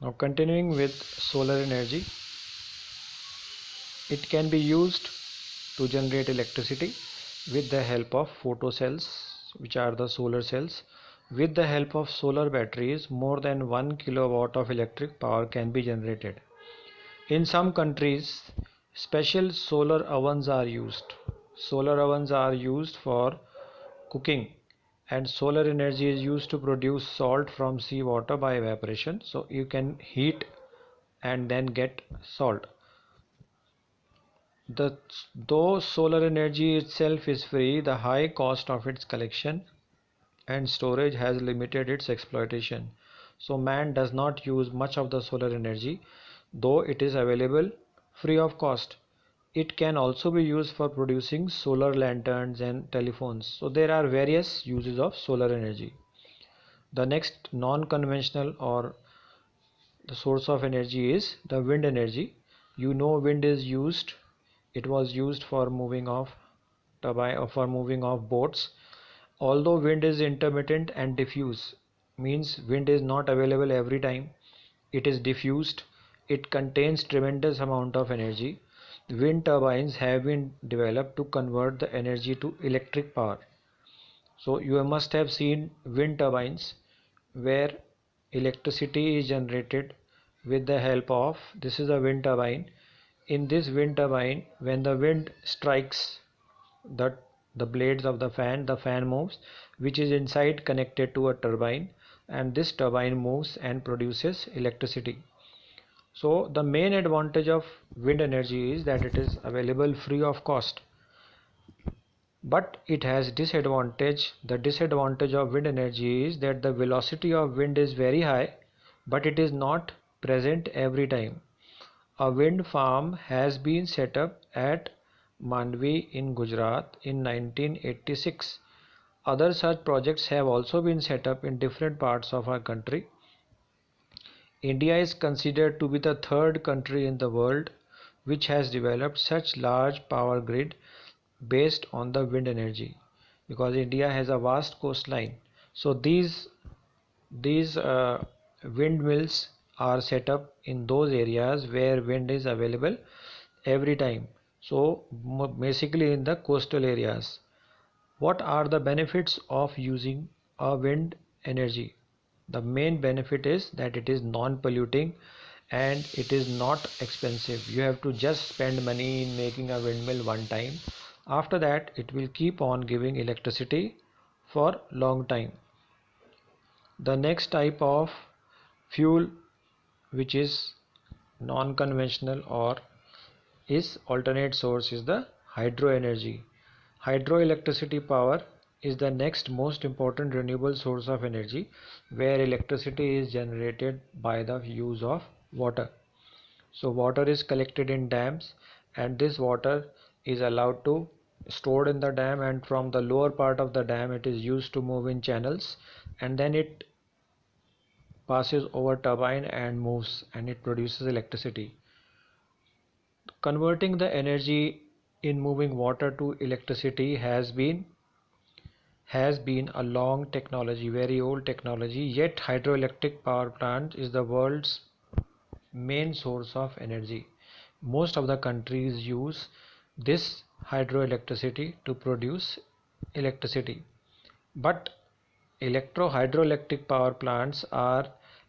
Now continuing with solar energy, it can be used to generate electricity with the help of photocells, which are the solar cells. With the help of solar batteries, more than 1 kilowatt of electric power can be generated. In some countries, special solar ovens are used. Solar ovens are used for cooking, and solar energy is used to produce salt from seawater by evaporation. So you can heat and then get salt. Though solar energy itself is free, the high cost of its collection and storage has limited its exploitation. So man does not use much of the solar energy, though it is available free of cost. It can also be used for producing solar lanterns and telephones. So there are various uses of solar energy. The next non-conventional or the source of energy is the wind energy. You know, wind is used, it was used for moving of turbine or for moving of boats. Although wind is intermittent and diffuse, means wind is not available every time, it is diffused, it contains tremendous amount of energy. Wind turbines have been developed to convert the energy to electric power. So you must have seen wind turbines where electricity is generated with the help of, this is a wind turbine. In this wind turbine, when the wind strikes the blades of the fan moves, which is inside connected to a turbine, and this turbine moves and produces electricity. So the main advantage of wind energy is that it is available free of cost, but it has disadvantage. The disadvantage of wind energy is that the velocity of wind is very high, but it is not present every time. A wind farm has been set up at Mandvi in Gujarat in 1986. Other such projects have also been set up in different parts of our country. India is considered to be the third country in the world which has developed such large power grid based on the wind energy, because India has a vast coastline. So these windmills are set up in those areas where wind is available every time. So basically in the coastal areas. What are the benefits of using a wind energy? The main benefit is that it is non-polluting and it is not expensive. You have to just spend money in making a windmill one time. After that, it will keep on giving electricity for long time. The next type of fuel which is non-conventional or is alternate source is the hydro energy. Hydroelectricity power is the next most important renewable source of energy, where electricity is generated by the use of water. So water is collected in dams, and this water is allowed to stored in the dam, and from the lower part of the dam it is used to move in channels, and then it passes over turbine and moves and it produces electricity. Converting the energy in moving water to electricity has been a long technology, very old technology, yet hydroelectric power plant is the world's main source of energy. Most of the countries use this hydroelectricity to produce electricity. But hydroelectric power plants are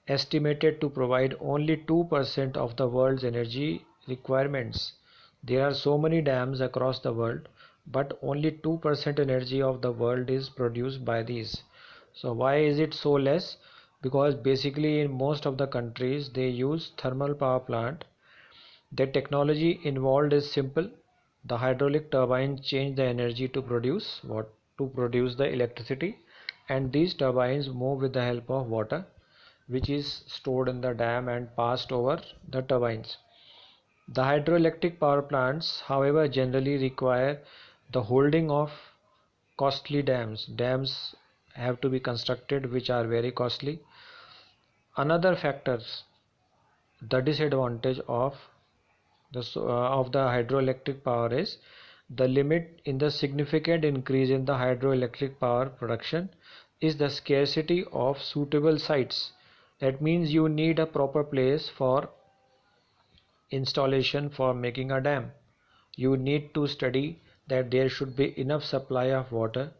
estimated to provide only 2% of the world's energy requirements. There are so many dams across the world, but only 2% energy of the world is produced by these. So why is it so less? Because basically in most of the countries they use thermal power plant. The technology involved is simple. The hydraulic turbine change the energy to produce the electricity, and these turbines move with the help of water, which is stored in the dam and passed over the turbines. The hydroelectric power plants, however, generally require the holding of costly dams. Dams have to be constructed which are very costly. Another factor, the disadvantage of the hydroelectric power is the limit in the significant increase in the hydroelectric power production is the scarcity of suitable sites That means you need a proper place for installation for making a dam. You need to study that there should be enough supply of water.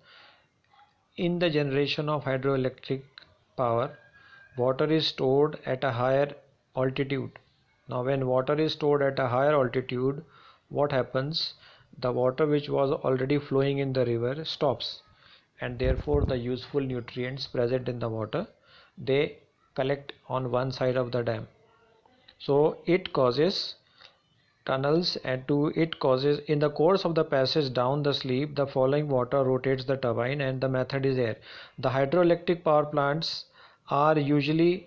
In the generation of hydroelectric power, water is stored at a higher altitude. Now when water is stored at a higher altitude, what happens? The water which was already flowing in the river stops, and therefore the useful nutrients present in the water, they collect on one side of the dam. So it causes tunnels, and to it causes in the course of the passage down the sleeve, the falling water rotates the turbine, and the method is here. The hydroelectric power plants are usually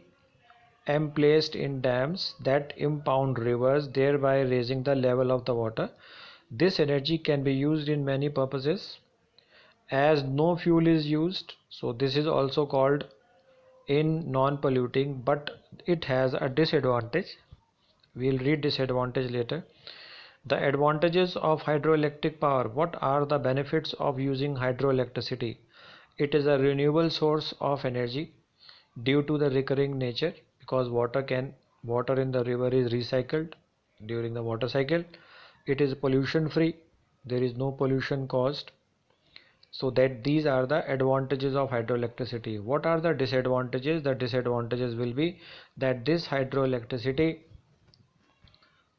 placed in dams that impound rivers, thereby raising the level of the water. This energy can be used in many purposes as no fuel is used, so this is also called in non-polluting, but it has a disadvantage. We'll read disadvantage later. The advantages of hydroelectric power. What are the benefits of using hydroelectricity? It is a renewable source of energy due to the recurring nature, because water in the river is recycled during the water cycle. It is pollution free. There is no pollution caused. So that these are the advantages of hydroelectricity. What are the disadvantages? The disadvantages will be that this hydroelectricity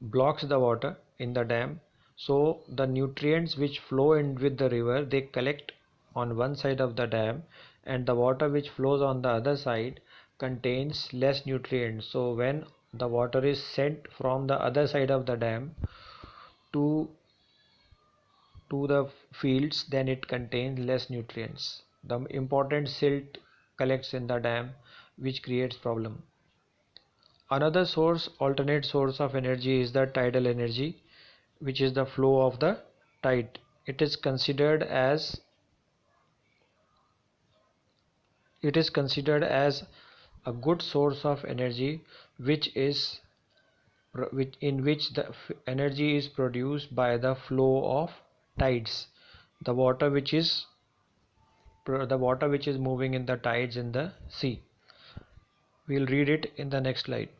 blocks the water in the dam, so the nutrients which flow in with the river, they collect on one side of the dam, and the water which flows on the other side contains less nutrients. So when the water is sent from the other side of the dam to the fields, then it contains less nutrients. The important silt collects in the dam, which creates problem. Another alternate source of energy is the tidal energy, which is the flow of the tide. It is considered as a good source of energy, in which the energy is produced by the flow of tides, the water which is moving in the tides in the sea. We'll read it in the next slide.